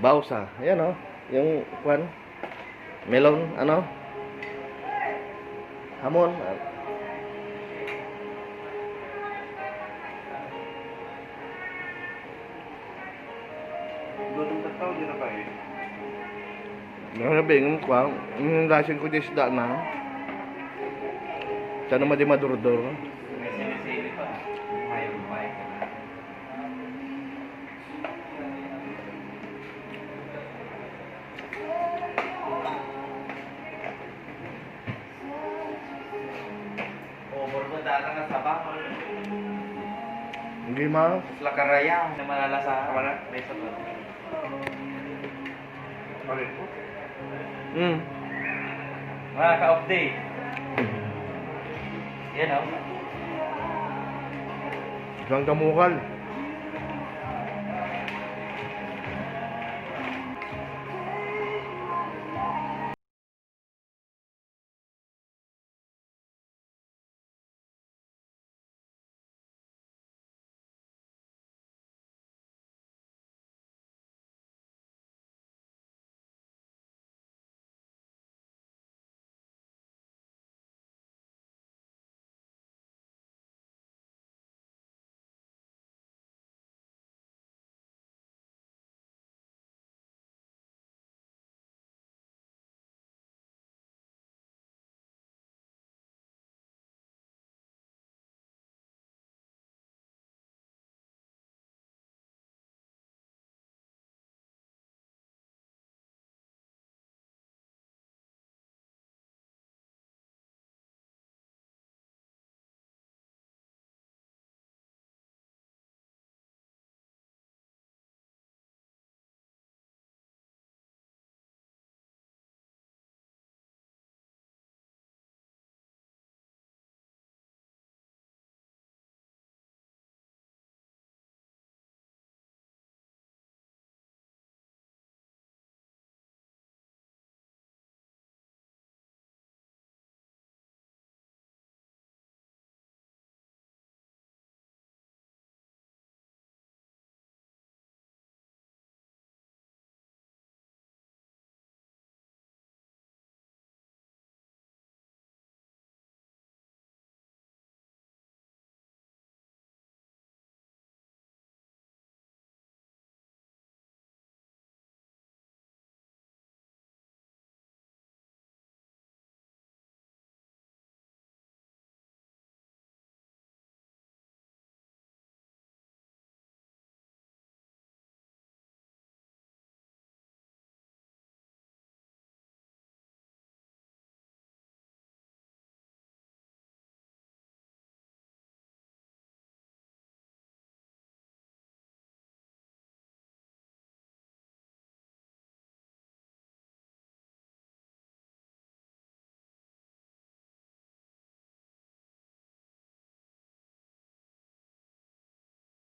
Bausa. Ayan o. Yung kwan. Melon. Ano? Hamon. Doon ang tao dyan na ba eh? Grabe yung kwan. Yung lasing ko dyan isda na. Sana madi madurdor. May sili-sili pa. May. Over mo data nga sa bakal. Hindi ma. Sila karaya na malalasa. Wala. May sa to. Ulit po. Mga ka-update. Yan o. Isang kamukal.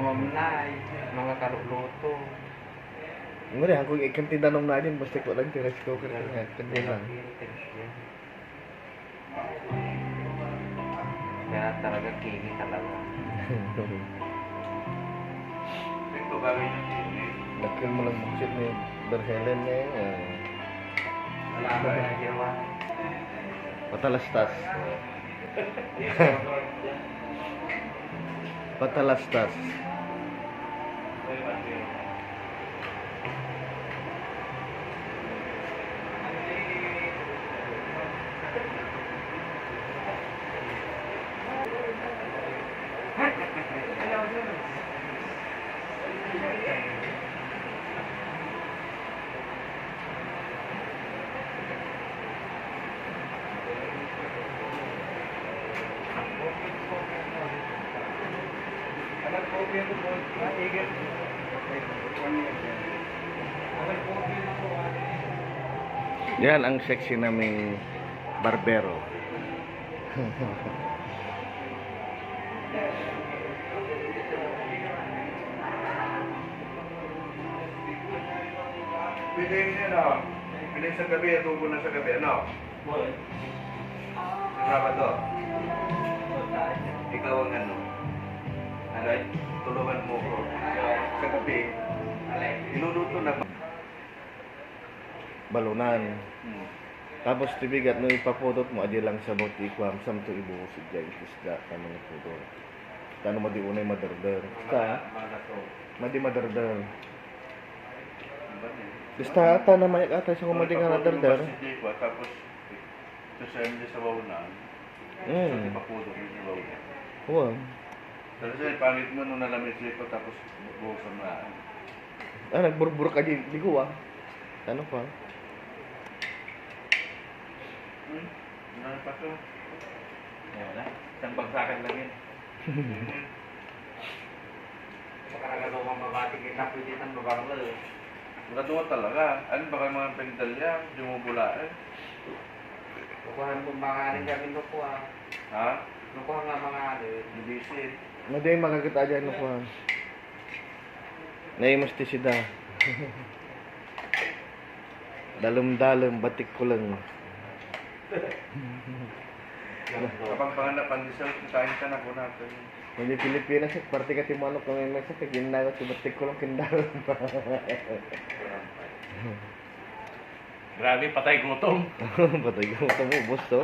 Mamlay. Mga karuluto. Ngeri aku ikan tindanom na din basta ko lang tiras ko kaya kundi lang. Kaya talaga kini talaga. Ito gagawin yung kini. Lakil mo lang buksit ni Berhelen niya yun. Wala ba na gawa? Patalastas. Patalastas. Yan ang sexy naming barbero. Pwede niya na. Pwede sa gabi, tubo na sa gabi, ano? Sa Sabado. Ikaw ang ano? Alright, tulungan mo ko. Sa gabi, iluluto na ba? balunan. Hmm. Tapos tibigat no ipapudot mo adi lang sa bot ikwam sam to ibuhusig dyan isda kamo ni pudot. Tano madi unay maderder. Ka madi maderder. Basta ata na mayak ata sa kumadi nga naderder. Tapos ito sa MD sa bawunan. So ipapudot yung sa bawunan. Huwag. Pero sa pangit mo nung nalamit siya tapos buhusan na. Nagburbur ka di ko ah. Ano pa? Ano pa to? Ayan na. Isang bagsakan lang yun. Baka nagalawang mabati kita pwede ng babanggal. Magkatuwa talaga. Ano baka yung mga pinidalya? Hindi mo bula eh. Kukuhan kung mga rin kami nukuha. Ha? Nukuha nga mga Ibisit. Madi magagata dyan no pa. Naimus ti sida. Dalom-dalom batik ko lang. Kapag panganap ang dessert, kain ka na po natin. Hindi Pilipinas, parte ka timanok kung may sa ginagawa si batik ko lang kindalom pa. Grabe, patay gutom. Patay ka mo, boss to.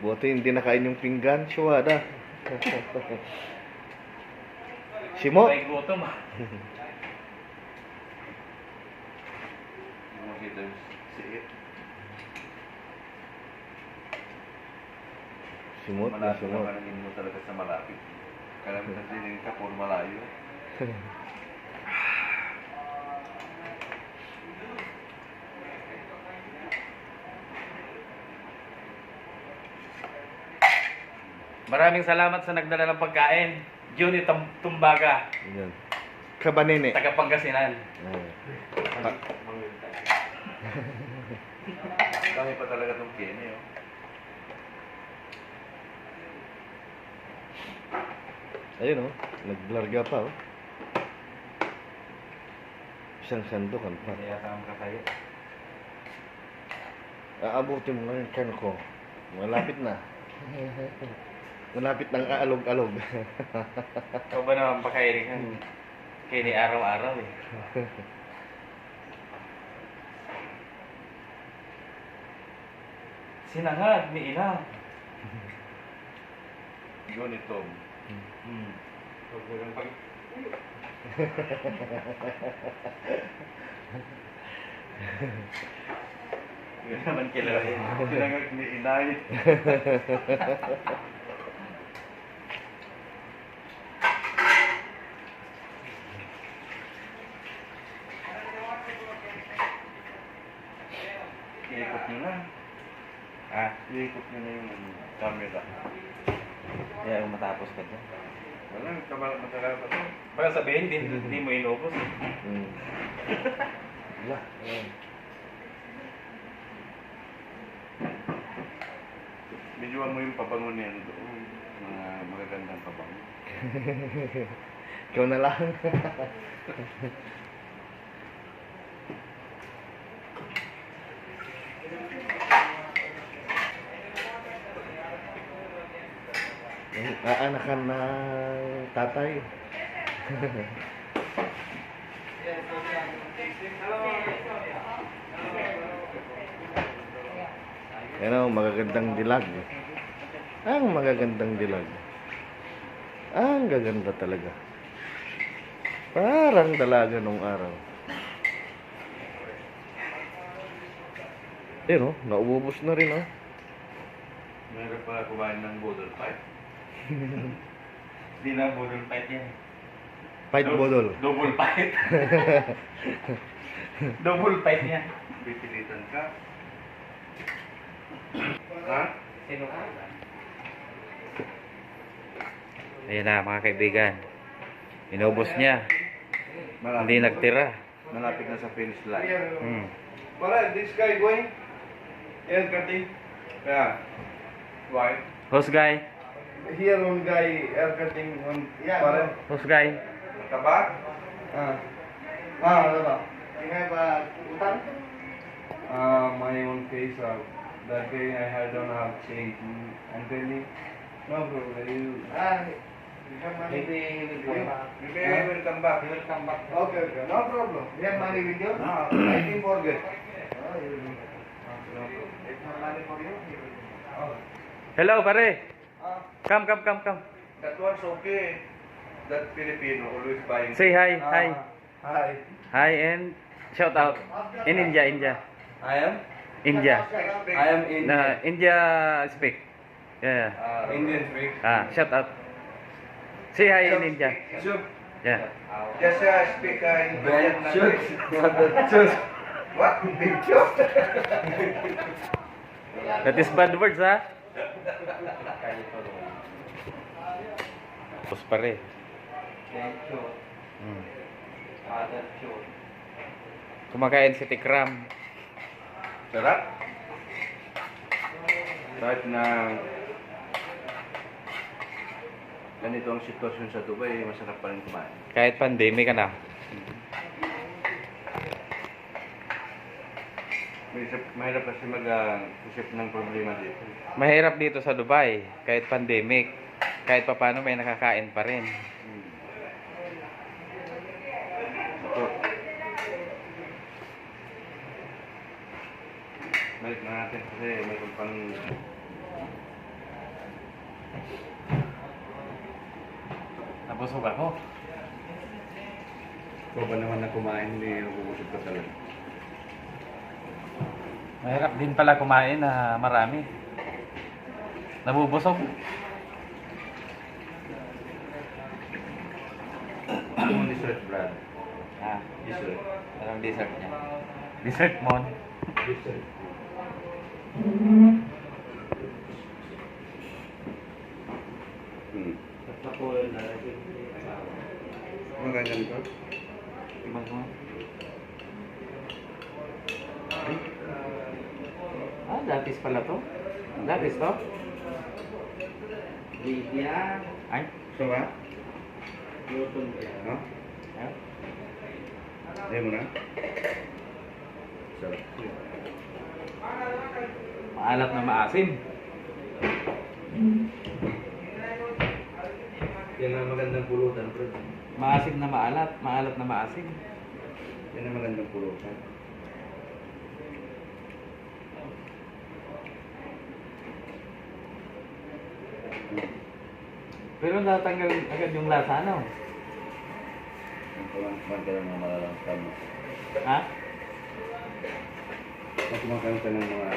Buti hindi nakain yung pinggan, syuada. Simo? Patay gutom ah. Hindi mo kita yung siit. Simot na Malapit simot. naman ang mo talaga sa malapit. Kaya mo nagdinig ka puro malayo. Maraming salamat sa nagdala ng pagkain. Johnny Tumbaga, Yan. Kabanene. taga Pangasinan. Dami pa talaga itong kene, oh. Ayun oh, naglarga pa oh. Isang sandukan pa. Kaya tamang kakayo. Aabutin mo na yung kan ko. Malapit na. Malapit ng aalog-alog. Ikaw ba naman pakainin ka? Kaya ni araw-araw eh. Sinangag ni ina. Yun ito. Huwag mo lang pag... Yun naman kilala yun. Sinangag ni inay. Iikot nyo na. Ah, Iikot nyo na yung camera. kaya kung matapos ka dyan. Wala, matagal pa to. Baka sabihin, hindi mo inubos eh. Wala. Ayan. Bidyuan mo yung pabango niyan doon. Mga magagandang pabango. Ikaw na lang. Aanakan ng tatay. Yan o, magagandang dilag. Ang magagandang dilag. Ang gaganda talaga. Parang dalaga nung araw. Yan o, naubos na rin o. Meron pa kumain ng bodol pipe. Hindi na budol fight yan. Fight bodol. Double fight. Double fight niya. Pipilitan ka. Ha? Sino ka? Ayan na mga kaibigan. Inubos niya. Hindi nagtira. Malapit na sa finish line. Hmm. Wala, this guy going. Air cutting. Yeah. Why? Host guy. Here one guy air cutting on. Yeah. Pare. Host guy. Kaba? Ano ba? You have utang? My own face. That day I don't have change. I'm telling. No bro, you. You have money? Maybe I will come back. Okay, no problem. You have money with you? I didn't forget. Hello, pare. Come. That one's okay. That Filipino always buying. Say hi, hi. Hi. Hi and shout out. In India. I am? India. I am Indian. India speak. Yeah. Indian speak. Shout out. Say hi in India. Shoot. Yeah. Just speak Indian language. What? Big shoot? That is bad words, ha? Tapos pare. Kumakain si Tikram. Sarap. Kahit na ganito ang sitwasyon sa Dubai, masarap pa rin kumain. Kahit pandemic ka na. Mahirap kasi mag-isip ng problema dito. Mahirap dito sa Dubai. Kahit pandemic. Kahit papano may nakakain pa rin. Ito. Balik na natin kasi mayroon pang Nabusog ako. ikaw ba naman na kumain, hindi nabubusog ka talaga. Mahirap din pala kumain na marami. Nabubusog. Yung dessert, Brad. Dessert. Anong dessert niya? Dessert mon. Dessert. Mga ganyan ko? Ibang mo. Lapis pala to. Lapis to? Lydia. Ay? So ba? Lutong niya. No? Ayaw mo na? Sarap. Maalat na maasim. Yan ang magandang pulutan, bro. Maasim na maalat. Maalat na maasim. Yan ang magandang pulutan. Pero natanggal agad yung lasa, ano? Kumakain ka ng mga malalamsam. Ha? Kumakain ka ng mga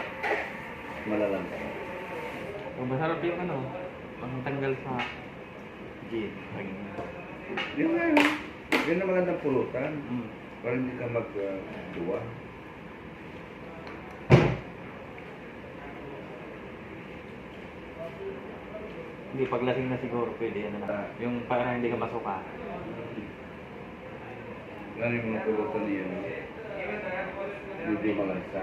malalamsam. O masarap yung ano? Pangtanggal sa gin. Yun nga yun. Yan ang magandang pulutan. Mm. Para hindi ka magduwa. Hindi, paglasing na siguro pwede yan na. Yung parang hindi ka masuka. Yan yung mga pulutan niya. Hindi malansa.